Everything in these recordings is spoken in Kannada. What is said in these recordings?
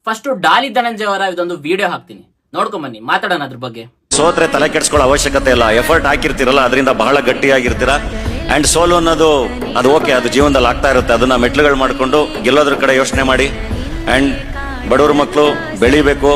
ಫಸ್ಟ್ ಡಾಲಿ ಧನಂಜಯ ಅವರ ಇದೊಂದು ವಿಡಿಯೋ ಹಾಕ್ತೀನಿ, ನೋಡ್ಕೊಂಡ್ ಬನ್ನಿ, ಮಾತಾಡೋಣ ಅದ್ರ ಬಗ್ಗೆ. ಸೋತ್ರೆ ತಲೆ ಕೆಡ್ಸ್ಕೊಳ್ಳೋ ಅವಶ್ಯಕತೆ ಇಲ್ಲ. ಎಫರ್ಟ್ ಹಾಕಿರ್ತಿರಲ್ಲ, ಅದರಿಂದ ಬಹಳ ಗಟ್ಟಿಯಾಗಿರ್ತೀರಾ. ಅಂಡ್ ಸೋಲು ಅನ್ನೋದು ಅದು ಓಕೆ, ಅದು ಜೀವನದಲ್ಲಿ ಆಗ್ತಾ ಇರುತ್ತೆ. ಅದನ್ನ ಮೆಟ್ಲುಗಳು ಮಾಡ್ಕೊಂಡು ಗೆಲ್ಲೋದ್ರ ಕಡೆ ಯೋಚನೆ ಮಾಡಿ. ಅಂಡ್ ಬಡವ್ರ ಮಕ್ಕಳು ಬೆಳಿಬೇಕು.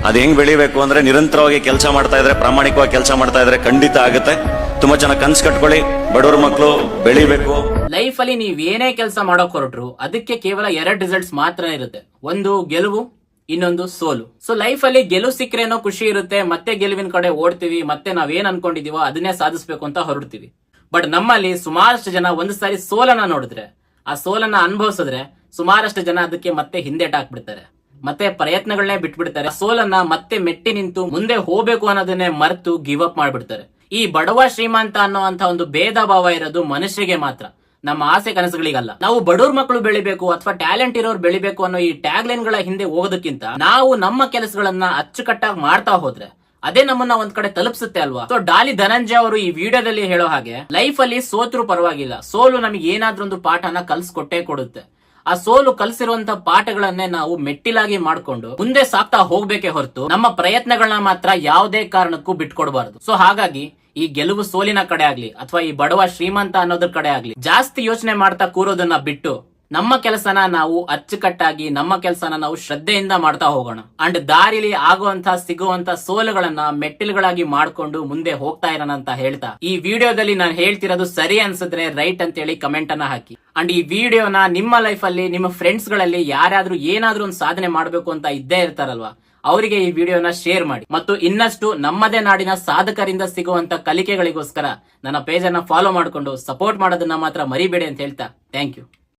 ಅದು ಹೆಂಗ್ ಬೆಳಿಬೇಕು ಅಂದ್ರೆ ನಿರಂತರವಾಗಿ ಕೆಲಸ ಮಾಡ್ತಾ ಇದ್ರೆ, ಪ್ರಾಮಾಣಿಕವಾಗಿ ಕೆಲಸ ಮಾಡ್ತಾ ಇದ್ರೆ ಖಂಡಿತ ಆಗುತ್ತೆ. ತುಂಬಾ ಚೆನ್ನಾಗಿ ಕನ್ಸು ಕಟ್ಕೊಳ್ಳಿ. ಬಡವ್ರ ಮಕ್ಕಳು ಬೆಳಿಬೇಕು. ಲೈಫ್ ಅಲ್ಲಿ ನೀವ್ ಏನೇ ಕೆಲಸ ಮಾಡೋಕ್ ಹೊರಟ್ರು ಅದಕ್ಕೆ ಕೇವಲ 2 ರಿಸಲ್ಟ್ಸ್ ಮಾತ್ರ ಇರುತ್ತೆ. ಒಂದು ಗೆಲುವು, ಇನ್ನೊಂದು ಸೋಲು. ಸೊ ಲೈಫ್ ಅಲ್ಲಿ ಗೆಲುವು ಸಿಕ್ಕರೇನೋ ಖುಷಿ ಇರುತ್ತೆ, ಮತ್ತೆ ಗೆಲುವಿನ ಕಡೆ ಓಡ್ತೀವಿ, ಮತ್ತೆ ನಾವೇನ್ ಅನ್ಕೊಂಡಿದೀವೋ ಅದನ್ನೇ ಸಾಧಿಸ್ಬೇಕು ಅಂತ ಹೊರಡ್ತೀವಿ. ಬಟ್ ನಮ್ಮಲ್ಲಿ ಸುಮಾರಷ್ಟು ಜನ ಒಂದು ಸಾರಿ ಸೋಲನ್ನ ನೋಡಿದ್ರೆ, ಆ ಸೋಲನ್ನ ಅನುಭವಿಸಿದ್ರೆ ಸುಮಾರಷ್ಟು ಜನ ಅದಕ್ಕೆ ಮತ್ತೆ ಹಿಂದೆಟಾಕ್ಬಿಡ್ತಾರೆ, ಮತ್ತೆ ಪ್ರಯತ್ನಗಳನ್ನೇ ಬಿಟ್ಬಿಡ್ತಾರೆ. ಸೋಲನ್ನ ಮತ್ತೆ ಮೆಟ್ಟಿ ನಿಂತು ಮುಂದೆ ಹೋಗ್ಬೇಕು ಅನ್ನೋದನ್ನೇ ಮರೆತು ಗಿವ್ ಅಪ್ ಮಾಡ್ಬಿಡ್ತಾರೆ. ಈ ಬಡವ ಶ್ರೀಮಂತ ಅನ್ನೋಂತ ಒಂದು ಭೇದ ಭಾವ ಇರೋದು ಮನುಷ್ಯರಿಗೆ ಮಾತ್ರ, ನಮ್ಮ ಆಸೆ ಕನಸುಗಳಿಗಲ್ಲ. ನಾವು ಬಡವ್ರ ಮಕ್ಕಳು ಬೆಳಿಬೇಕು ಅಥವಾ ಟ್ಯಾಲೆಂಟ್ ಇರೋರು ಬೆಳಿಬೇಕು ಅನ್ನೋ ಈ ಟ್ಯಾಗ್ ಲೈನ್ ಗಳ ಹಿಂದೆ ಹೋಗೋದಕ್ಕಿಂತ ನಾವು ನಮ್ಮ ಕೆಲಸಗಳನ್ನ ಅಚ್ಚುಕಟ್ಟಾಗಿ ಮಾಡ್ತಾ ಹೋದ್ರೆ ಅದೇ ನಮ್ಮನ್ನ ಒಂದ್ ಕಡೆ ತಲುಪಿಸುತ್ತೆ ಅಲ್ವಾ. ಸೊ ಡಾಲಿ ಧನಂಜಯ ಅವರು ಈ ವಿಡಿಯೋದಲ್ಲಿ ಹೇಳೋ ಹಾಗೆ ಲೈಫ್ ಅಲ್ಲಿ ಸೋತ್ರು ಪರವಾಗಿಲ್ಲ, ಸೋಲು ನಮಗೆ ಏನಾದ್ರೂ ಒಂದು ಪಾಠನ ಕಲ್ಸ್ಕೊಟ್ಟೇ ಕೊಡುತ್ತೆ. ಆ ಸೋಲು ಕಲಿಸಿರುವಂತ ಪಾಠಗಳನ್ನೇ ನಾವು ಮೆಟ್ಟಿಲಾಗಿ ಮಾಡ್ಕೊಂಡು ಮುಂದೆ ಸಾಕ್ತಾ ಹೋಗ್ಬೇಕೇ ಹೊರತು ನಮ್ಮ ಪ್ರಯತ್ನಗಳನ್ನ ಮಾತ್ರ ಯಾವುದೇ ಕಾರಣಕ್ಕೂ ಬಿಟ್ಕೊಡ್ಬಾರ್ದು. ಸೊ ಹಾಗಾಗಿ ಈ ಗೆಲುವು ಸೋಲಿನ ಕಡೆ ಆಗ್ಲಿ ಅಥವಾ ಈ ಬಡವ ಶ್ರೀಮಂತ ಅನ್ನೋದ್ರ ಕಡೆ ಆಗ್ಲಿ ಜಾಸ್ತಿ ಯೋಚನೆ ಮಾಡ್ತಾ ಕೂರೋದನ್ನ ಬಿಟ್ಟು ನಮ್ಮ ಕೆಲಸನ ನಾವು ಅಚ್ಚುಕಟ್ಟಾಗಿ, ನಮ್ಮ ಕೆಲಸನ ನಾವು ಶ್ರದ್ಧೆಯಿಂದ ಮಾಡ್ತಾ ಹೋಗೋಣ. ಅಂಡ್ ದಾರಿಲಿ ಆಗುವಂತ ಸಿಗುವಂತ ಸೋಲುಗಳನ್ನ ಮೆಟ್ಟಿಲುಗಳಾಗಿ ಮಾಡ್ಕೊಂಡು ಮುಂದೆ ಹೋಗ್ತಾ ಇರೋಣ ಅಂತ ಹೇಳ್ತಾ, ಈ ವಿಡಿಯೋದಲ್ಲಿ ನಾನು ಹೇಳ್ತಿರೋದು ಸರಿ ಅನ್ಸಿದ್ರೆ ರೈಟ್ ಅಂತ ಹೇಳಿ ಕಮೆಂಟ್ ಅನ್ನ ಹಾಕಿ. ಅಂಡ್ ಈ ವಿಡಿಯೋನ ನಿಮ್ಮ ಲೈಫ್ ಅಲ್ಲಿ ನಿಮ್ಮ ಫ್ರೆಂಡ್ಸ್ ಗಳಲ್ಲಿ ಯಾರಾದ್ರೂ ಏನಾದ್ರೂ ಒಂದು ಸಾಧನೆ ಮಾಡ್ಬೇಕು ಅಂತ ಇದ್ದೇ ಇರ್ತಾರಲ್ವಾ, ಅವರಿಗೆ ಈ ವಿಡಿಯೋನ ಶೇರ್ ಮಾಡಿ. ಮತ್ತು ಇನ್ನಷ್ಟು ನಮ್ಮದೇ ನಾಡಿನ ಸಾಧಕರಿಂದ ಸಿಗುವಂತ ಕಲಿಕೆಗಳಿಗೋಸ್ಕರ ನನ್ನ ಪೇಜ್ ಅನ್ನ ಫಾಲೋ ಮಾಡ್ಕೊಂಡು ಸಪೋರ್ಟ್ ಮಾಡೋದನ್ನ ಮಾತ್ರ ಮರಿಬೇಡಿ ಅಂತ ಹೇಳ್ತಾ, ಥ್ಯಾಂಕ್ ಯು.